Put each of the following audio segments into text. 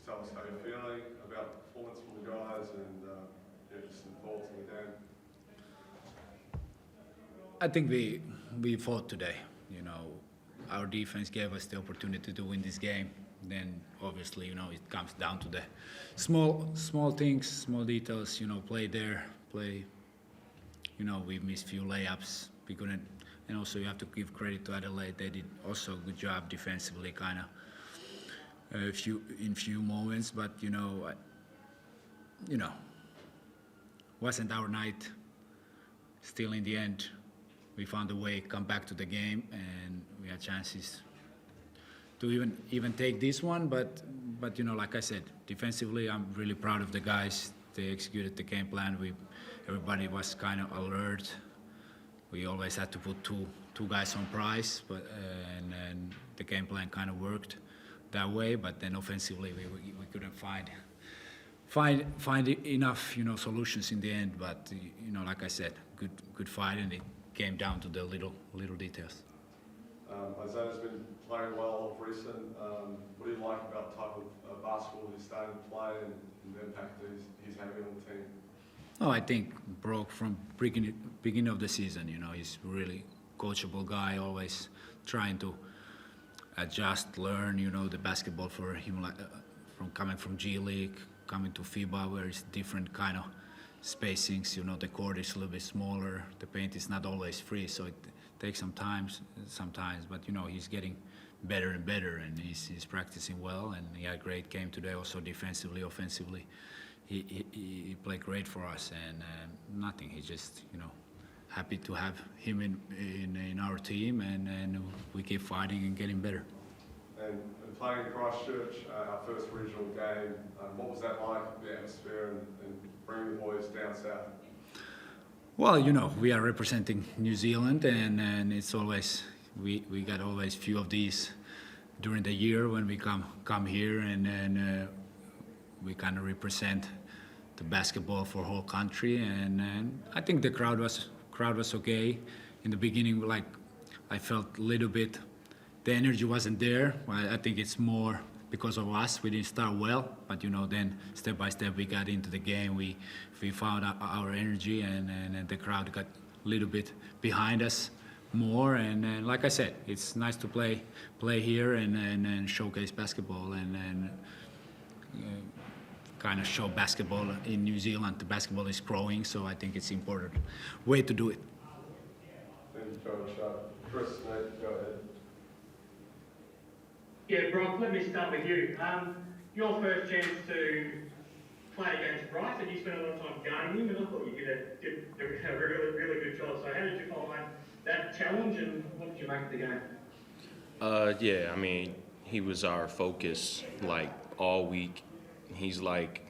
tell us how you're feeling about the performance from the guys and just some thoughts on the game. I think we fought today. Our defense gave us the opportunity to win this game. Then obviously, it comes down to the small things, small details. Play there, play. We missed few layups. We couldn't, and also you have to give credit to Adelaide. They did also a good job defensively, kind of in few moments. But wasn't our night. Still, in the end, we found a way to come back to the game, and we had chances to even take this one. But like I said, defensively, I'm really proud of the guys. They executed the game plan. Everybody was kind of alert. We always had to put two guys on Bryce, but and the game plan kind of worked that way. But then offensively, we couldn't find enough solutions in the end. But like I said, good fight, and it came down to the little details. Izaiah's been playing well of recent. What do you like about the type of basketball he's starting to play and the impact that he's having on the team? Oh, I think Brock from beginning of the season, he's really coachable guy, always trying to adjust, learn, the basketball for him, from coming from G League, coming to FIBA, where it's different kind of spacings. The court is a little bit smaller, the paint is not always free, so it takes some time sometimes. But he's getting better and better, and he's practicing well, and he had a great game today. Also defensively, offensively, he played great for us, and nothing. He's just happy to have him in our team, and we keep fighting and getting better. And playing in Christchurch, our first regional game, what was that like, the atmosphere, and bringing the boys down south? Well, we are representing New Zealand, and it's always we got always few of these during the year when we come here, and we kind of represent the basketball for whole country, and I think the crowd was okay in the beginning. Like, I felt a little bit the energy wasn't there. I think it's more because of us. We didn't start well, but then step by step we got into the game. We found our energy, and the crowd got a little bit behind us more. And like I said, it's nice to play here and showcase basketball and kind of show basketball in New Zealand. The basketball is growing, so I think it's important way to do it. Thank you, Coach. Chris, Nate, go ahead. Yeah, Brock, let me start with you. Your first chance to play against Bryce, and you spent a lot of time guarding him, and I thought you did a really good job. So how did you find that challenge, and what did you make of the game? Yeah, I mean, he was our focus, like, all week. He's like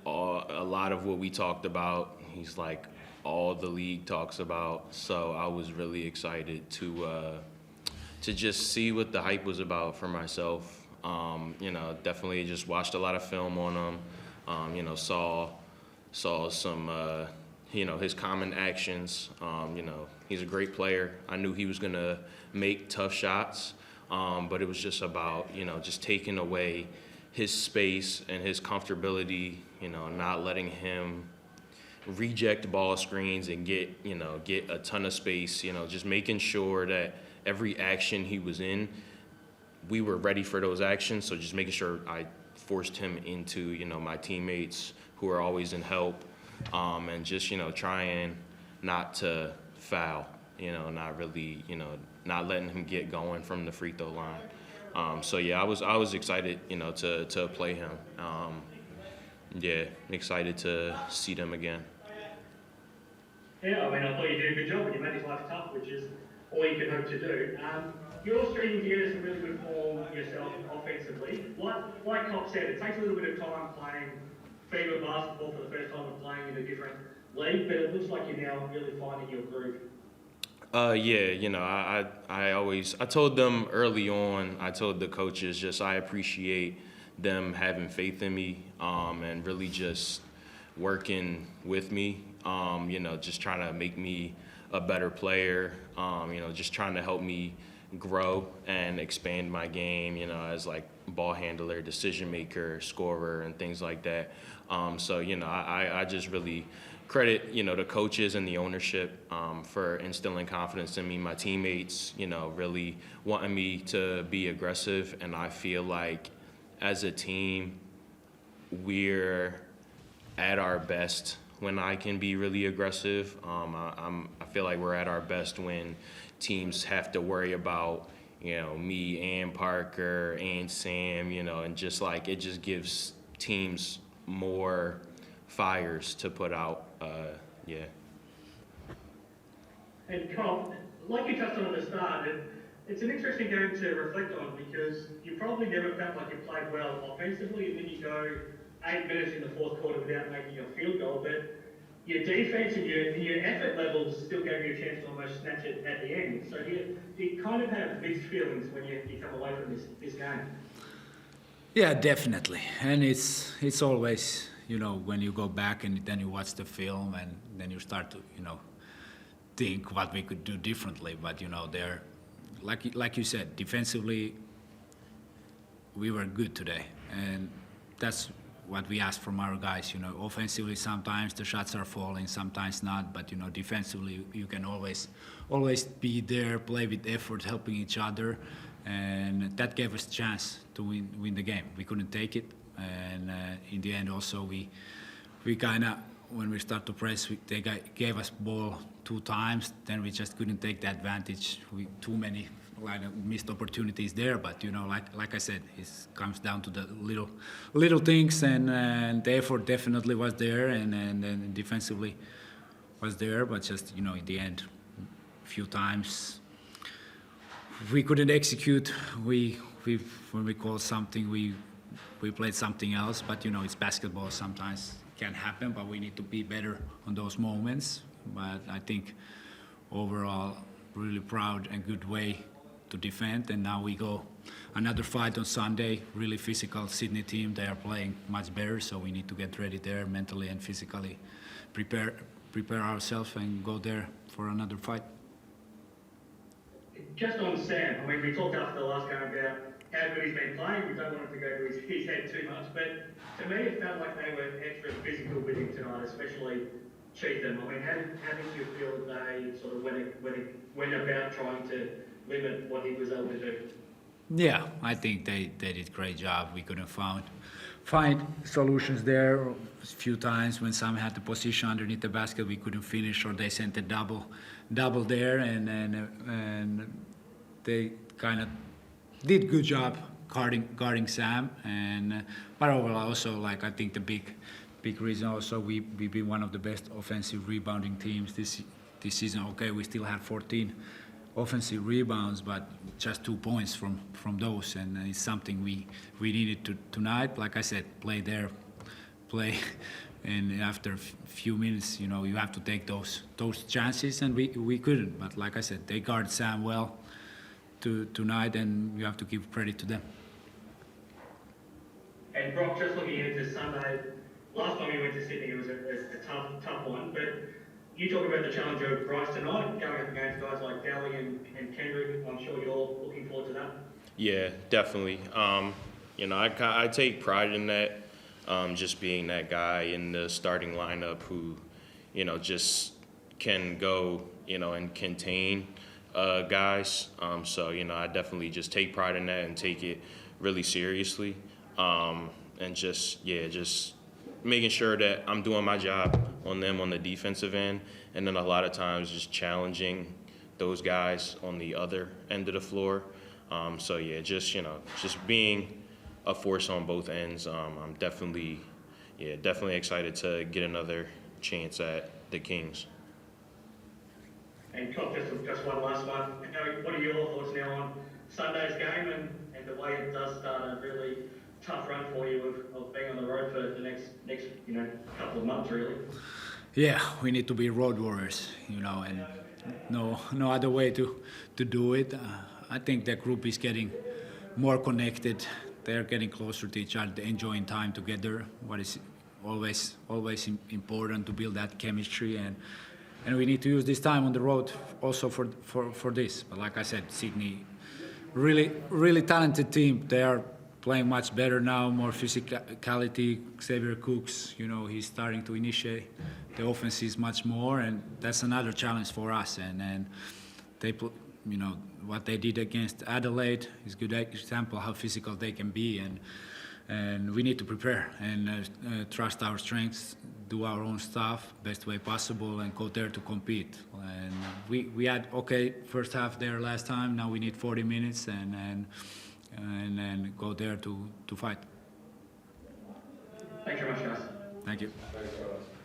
a lot of what we talked about. He's like all the league talks about. So I was really excited to just see what the hype was about for myself. Definitely just watched a lot of film on him. Saw some his common actions. He's a great player. I knew he was gonna make tough shots, but it was just about just taking away his space and his comfortability, not letting him reject ball screens and get a ton of space, just making sure that every action he was in, we were ready for those actions. So just making sure I forced him into, my teammates who are always in help, and just, trying not to foul, not really, not letting him get going from the free throw line. So yeah, I was excited, to play him. Excited to see them again. Yeah, I thought you did a good job, and you made his life tough, which is all you can hope to do. You're stringing together some really good form yourself offensively. Like Cop said, it takes a little bit of time playing FIBA basketball for the first time and playing in a different league, but it looks like you're now really finding your groove. I told them early on, I told the coaches I appreciate them having faith in me, and really just working with me, just trying to make me a better player, just trying to help me grow and expand my game, as like ball handler, decision maker, scorer, and things like that. So, you know, I just really credit, you know, the coaches and the ownership for instilling confidence in me, my teammates, you know, really wanting me to be aggressive. And I feel like as a team, we're at our best when I can be really aggressive. I feel like we're at our best when teams have to worry about, you know, me and Parker and Sam, you know, and just like it just gives teams more fires to put out. Yeah. And Cop, like you touched on at the start, it's an interesting game to reflect on because you probably never felt like you played well offensively, and then you go 8 minutes in the fourth quarter without making a field goal, but your defense and your effort levels still gave you a chance to almost snatch it at the end. So you kind of have mixed feelings when you come away from this game. Yeah, definitely. And it's always, you know, when you go back and then you watch the film and then you start to, you know, think what we could do differently. But, you know, they're, like you said, defensively, we were good today. And that's what we ask from our guys. You know, offensively, sometimes the shots are falling, sometimes not. But, you know, defensively, you can always be there, play with effort, helping each other. And that gave us a chance to win the game. We couldn't take it. And in the end, also, we kind of, when we start to press, they gave us ball 2 times. Then we just couldn't take the advantage. Too many missed opportunities there. But you know, like I said, it comes down to the little things. And the effort definitely was there, and defensively was there. But just, you know, in the end, a few times we couldn't execute. When we called something, we played something else. But you know, it's basketball. Sometimes can happen, but we need to be better on those moments. But I think overall, really proud and good way to defend. And now we go another fight on Sunday. Really physical Sydney team. They are playing much better, so we need to get ready there mentally and physically, prepare ourselves and go there for another fight. Just on Sam, I mean, we talked after the last game about how good he's been playing. We don't want it to go to his head too much, but to me it felt like they were extra physical with him tonight, especially Cheatham. I mean, how did you feel that they sort of went about trying to limit what he was able to do? Yeah, I think they did a great job. We couldn't find solutions there. A few times when Sam had the position underneath the basket, we couldn't finish, or they sent a double there, and they kind of did good job guarding Sam. And but overall, also, like, I think the big reason also we've been one of the best offensive rebounding teams this season. Okay, we still had 14 offensive rebounds, but just 2 points from those, and it's something we needed to tonight. Like I said, play, and after a few minutes, you know, you have to take those chances, and we couldn't. But like I said, they guard Sam well tonight, and you have to give credit to them. And Brock, just looking into Sunday, last time you went to Sydney, it was a tough one, but you talk about the challenge of Bryce tonight, going up against guys like Daly and Kendrick. I'm sure you're looking forward to that. Yeah, definitely. You know, I take pride in that, just being that guy in the starting lineup who, you know, just can go, you know, and contain guys. So, you know, I definitely just take pride in that and take it really seriously. And just making sure that I'm doing my job on them on the defensive end, and then a lot of times just challenging those guys on the other end of the floor. So yeah, just being a force on both ends. I'm definitely excited to get another chance at the Kings. And Cobb, just one last one. What are your thoughts now on Sunday's game and the way it does start a really tough run for you of being on the road for the next couple of months, really? Yeah, we need to be road warriors, you know, and no other way to do it. I think the group is getting more connected. They're getting closer to each other, enjoying time together. What is always important to build that chemistry, and we need to use this time on the road also for this. But like I said, Sydney, really talented team. They are playing much better now, more physicality. Xavier Cooks, he's starting to initiate the offenses much more, and that's another challenge for us. And they put, what they did against Adelaide is a good example how physical they can be, and we need to prepare and trust our strengths, do our own stuff best way possible, and go there to compete. And we had okay first half there last time. Now we need 40 minutes and go there to fight. Thanks very much, guys. Thank you. Thanks, guys.